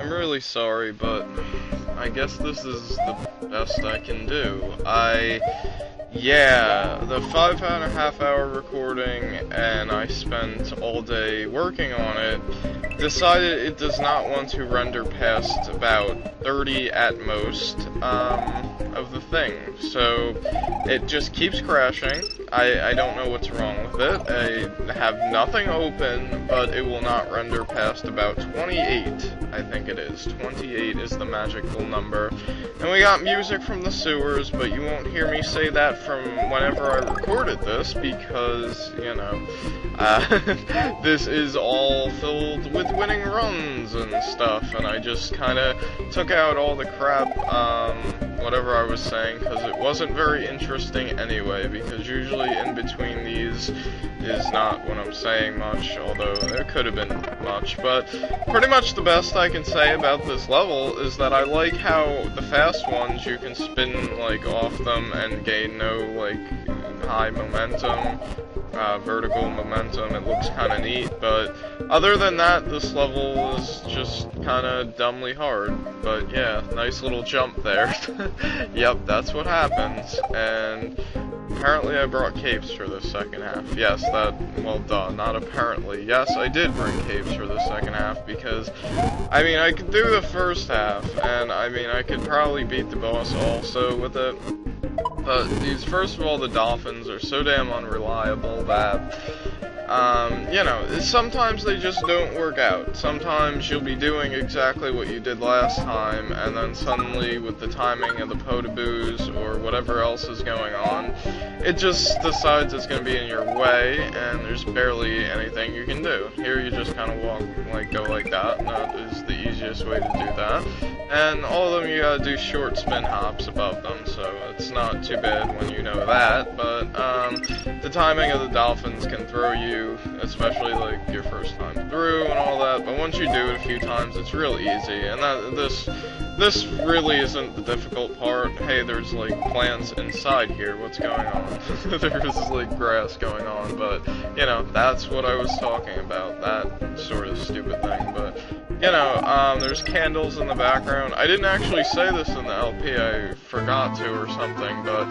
I'm really sorry, but I guess this is the best I can do. Yeah, the 5.5 hour recording, and I spent all day working on it, decided it does not want to render past about 30 at most, of the thing. So, it just keeps crashing. I don't know what's wrong with it. I have nothing open, but it will not render past about 28, I think it is. 28 is the magical number. And we got music from the sewers, but you won't hear me say that from whenever I recorded this, because, you know, this is all filled with winning runs and stuff, and I just kinda took out all the crap, whatever I was saying, because it wasn't very interesting anyway, because usually in between these is not when I'm saying much, although there could have been much, but pretty much the best I can say about this level is that I like how the fast ones you can spin, like, off them and gain no, like, high momentum, vertical momentum. It looks kinda neat, but other than that, this level is just kinda dumbly hard. But yeah, nice little jump there. Yep, that's what happens, and apparently I brought capes for the second half. Yes, well, duh, not apparently. Yes, I did bring capes for the second half, because, I mean, I could do the first half, and, I mean, I could probably beat the boss also with it. But first of all, the dolphins are so damn unreliable that, you know, sometimes they just don't work out. Sometimes you'll be doing exactly what you did last time, and then suddenly, with the timing of the potaboos or whatever else is going on, it just decides it's going to be in your way, and there's barely anything you can do. Here you just kind of walk, like, go like that, and that is the easiest way to do that. And all of them, you gotta do short spin hops above them, so it's not too bad when you know that, but, the timing of the dolphins can throw you, especially, like, your first time through and all that, but once you do it a few times, it's real easy, and this really isn't the difficult part. Hey, there's, like, plants inside here, what's going on? There's, like, grass going on, but, you know, that's what I was talking about, that sort of stupid thing, but, you know, there's candles in the background. I didn't actually say this in the LP, I forgot to or something, but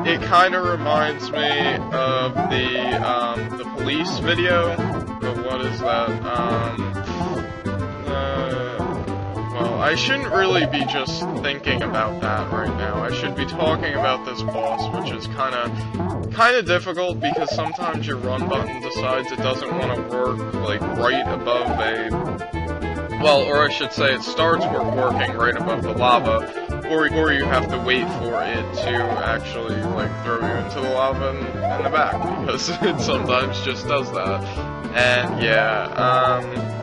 it kind of reminds me of the police video, but what is that, well, I shouldn't really be just thinking about that right now. I should be talking about this boss, which is kinda difficult, because sometimes your run button decides it doesn't want to work, like, right above well, or I should say, it starts working right above the lava, or you have to wait for it to actually, like, throw you into the lava in the back, because it sometimes just does that. And yeah,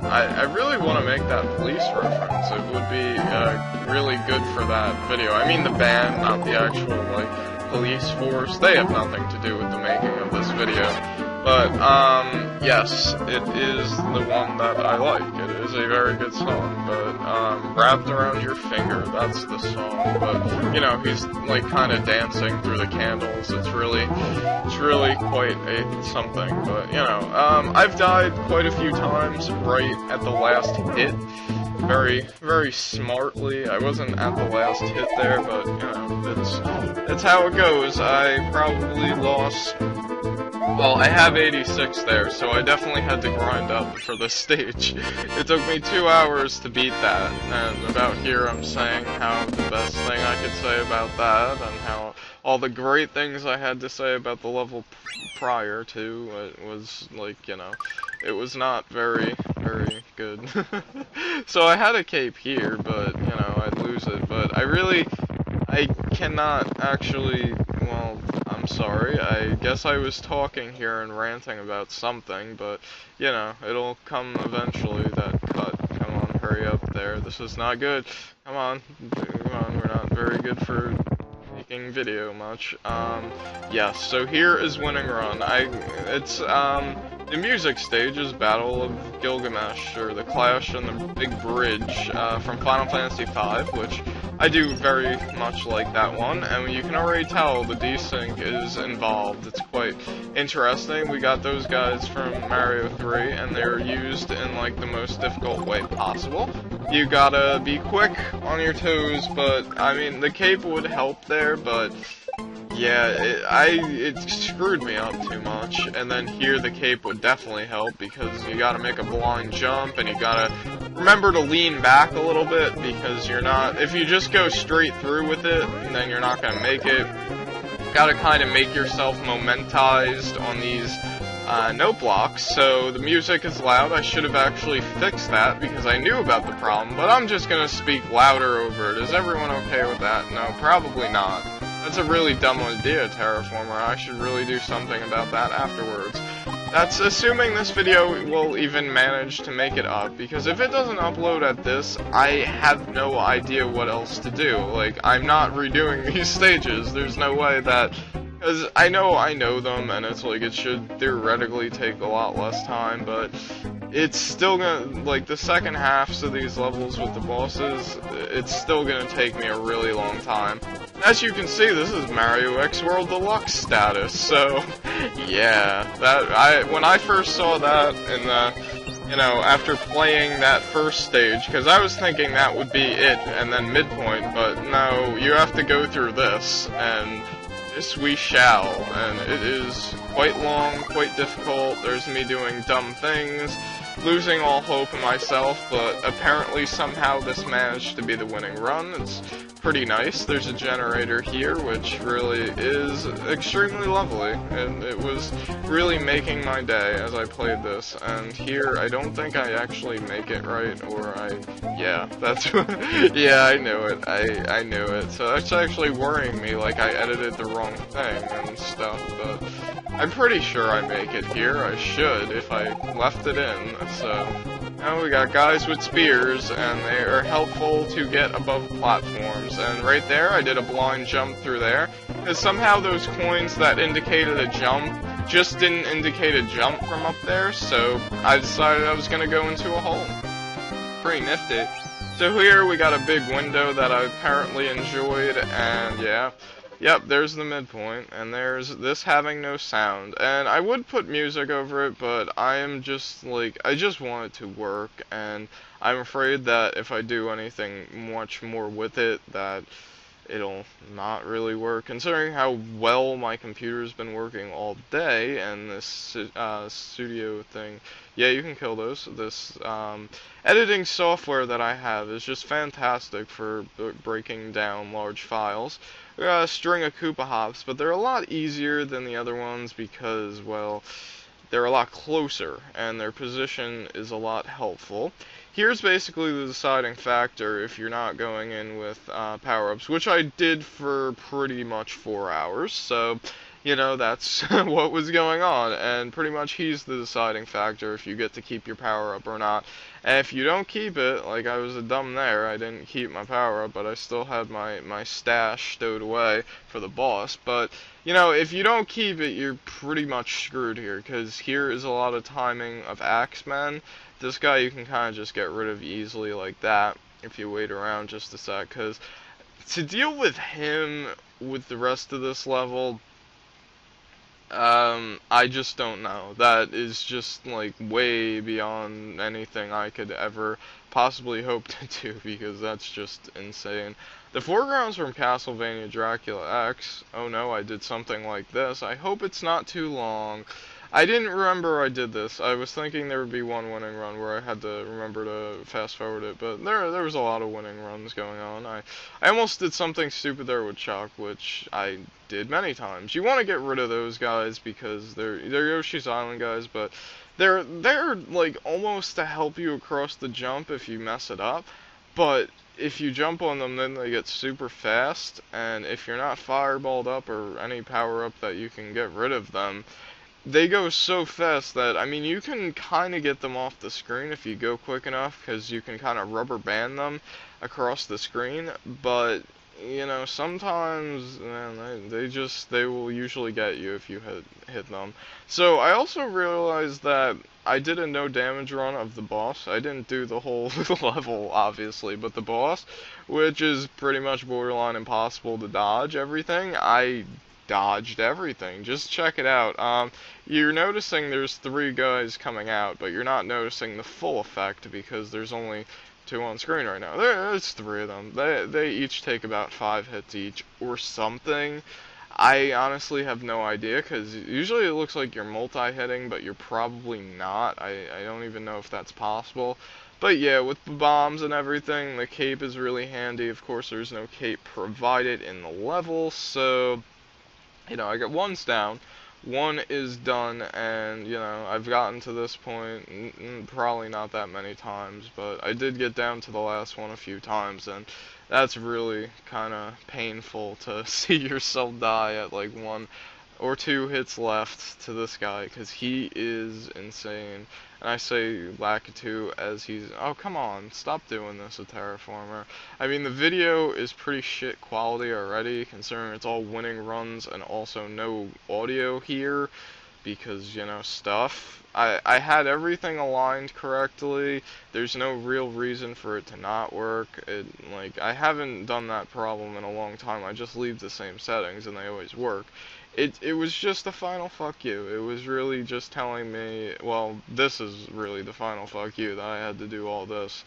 I really want to make that police reference. It would be really good for that video. I mean the band, not the actual, like, police force. They have nothing to do with the making of this video. But, yes, it is the one that I like. It is a very good song, but, Wrapped Around Your Finger, that's the song. But, you know, he's, like, kinda dancing through the candles. It's really quite a something, but, you know, I've died quite a few times right at the last hit. Very, very smartly. I wasn't at the last hit there, but, you know, it's how it goes. I probably lost... Well, I have 86 there, so I definitely had to grind up for this stage. It took me 2 hours to beat that, and about here I'm saying how the best thing I could say about that, and how all the great things I had to say about the level prior to it was, like, you know, it was not very, very good. So I had a cape here, but, you know, I'd lose it, but I cannot actually, well, I'm sorry, I guess I was talking here and ranting about something, but, you know, it'll come eventually, that cut. Come on, hurry up there, this is not good. Come on, we're not very good for making video much. Yes, so here is Winning Run. The music stage is Battle of Gilgamesh, or the Clash on the Big Bridge, from Final Fantasy V, which I do very much like that one, and you can already tell the desync is involved. It's quite interesting. We got those guys from Mario 3, and they're used in like the most difficult way possible. You gotta be quick on your toes, but I mean the cape would help there, but yeah, it screwed me up too much, and then here the cape would definitely help, because you gotta make a blind jump, and you gotta remember to lean back a little bit, because you're not, if you just go straight through with it, then you're not gonna make it. Gotta kind of make yourself momentized on these note blocks, so the music is loud. I should have actually fixed that, because I knew about the problem, but I'm just gonna speak louder over it. Is everyone okay with that? No, probably not. That's a really dumb idea, Terraformer. I should really do something about that afterwards. That's assuming this video will even manage to make it up, because if it doesn't upload at this, I have no idea what else to do. Like, I'm not redoing these stages. There's no way that... Because I know them, and it's like, it should theoretically take a lot less time, but it's still gonna, like, the second halves of these levels with the bosses, it's still gonna take me a really long time. As you can see, this is Mario X World Deluxe status, so, yeah, when I first saw that in the, you know, after playing that first stage, because I was thinking that would be it, and then midpoint, but no, you have to go through this, and this we shall, and it is quite long, quite difficult. There's me doing dumb things, losing all hope in myself, but apparently somehow this managed to be the winning run. It's pretty nice. There's a generator here, which really is extremely lovely, and it was really making my day as I played this. And here, I don't think I actually make it right, or yeah, that's, yeah, I knew it, I knew it. So that's actually worrying me, like I edited the wrong thing and stuff, but I'm pretty sure I make it here. I should, if I left it in, so... Now we got guys with spears, and they are helpful to get above platforms. And right there, I did a blind jump through there, because somehow those coins that indicated a jump just didn't indicate a jump from up there, so I decided I was going to go into a hole. Pretty nifty. So here we got a big window that I apparently enjoyed, and yeah. Yep, there's the midpoint, and there's this having no sound. And I would put music over it, but I am just, like, I just want it to work, and I'm afraid that if I do anything much more with it, that it'll not really work. Considering how well my computer's been working all day, and this studio thing, yeah, you can kill those. This editing software that I have is just fantastic for breaking down large files. We got a string of Koopa Hops, but they're a lot easier than the other ones because, well, they're a lot closer, and their position is a lot helpful. Here's basically the deciding factor if you're not going in with power-ups, which I did for pretty much 4 hours, so, you know, that's what was going on, and pretty much he's the deciding factor if you get to keep your power-up or not. And if you don't keep it, like I was a dumb there, I didn't keep my power-up, but I still had my stash stowed away for the boss. But, you know, if you don't keep it, you're pretty much screwed here, because here is a lot of timing of Axemen. This guy you can kind of just get rid of easily like that, if you wait around just a sec, because to deal with him with the rest of this level, I just don't know. That is just, like, way beyond anything I could ever possibly hope to do, because that's just insane. The foreground's from Castlevania Dracula X. Oh no, I did something like this. I hope it's not too long. I didn't remember I did this. I was thinking there would be one winning run where I had to remember to fast forward it, but there was a lot of winning runs going on. I almost did something stupid there with Chuck, which I did many times. You want to get rid of those guys because they're Yoshi's Island guys, but they're like almost to help you across the jump if you mess it up. But if you jump on them, then they get super fast, and if you're not fireballed up or any power up that you can get rid of them, they go so fast that, I mean, you can kind of get them off the screen if you go quick enough, because you can kind of rubber band them across the screen, but you know, sometimes, man, they will usually get you if you hit them. So I also realized that I did a no damage run of the boss. I didn't do the whole level, obviously, but the boss, which is pretty much borderline impossible to dodge everything, I dodged everything. Just check it out. You're noticing there's 3 guys coming out, but you're not noticing the full effect because there's only 2 on screen right now. There's 3 of them. They each take about 5 hits each or something. I honestly have no idea because usually it looks like you're multi-hitting, but you're probably not. I don't even know if that's possible. But yeah, with the bombs and everything, the cape is really handy. Of course, there's no cape provided in the level, so you know, I got one's down, one is done, and you know, I've gotten to this point probably not that many times, but I did get down to the last one a few times, and that's really kind of painful to see yourself die at like 1 or 2 hits left to this guy, because he is insane. And I say Lakitu as he's... Oh, come on. Stop doing this with Terraformer. I mean, the video is pretty shit quality already, considering it's all winning runs and also no audio here, because, you know, stuff. I had everything aligned correctly. There's no real reason for it to not work. Like, I haven't done that problem in a long time. I just leave the same settings and they always work. It was just the final fuck you. It was really just telling me, well, this is really the final fuck you, that I had to do all this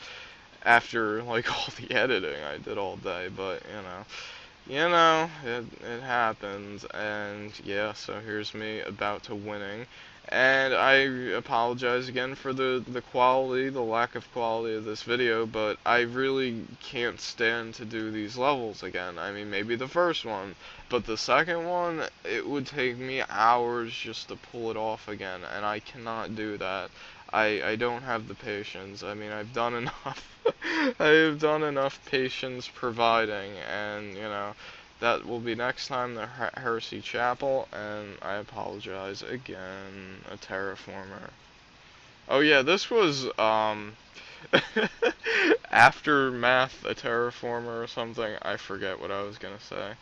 after, like, all the editing I did all day, but, it happens, and yeah, so here's me about to winning, and I apologize again for the quality, the lack of quality of this video, but I really can't stand to do these levels again. I mean, maybe the first one, but the second one, it would take me hours just to pull it off again, and I cannot do that. I don't have the patience. I mean, I've done enough. I have done enough patience providing, and, you know, that will be next time, the Heresy Chapel, and I apologize again, a terraformer. Oh yeah, this was, Aftermath, a terraformer or something. I forget what I was gonna say.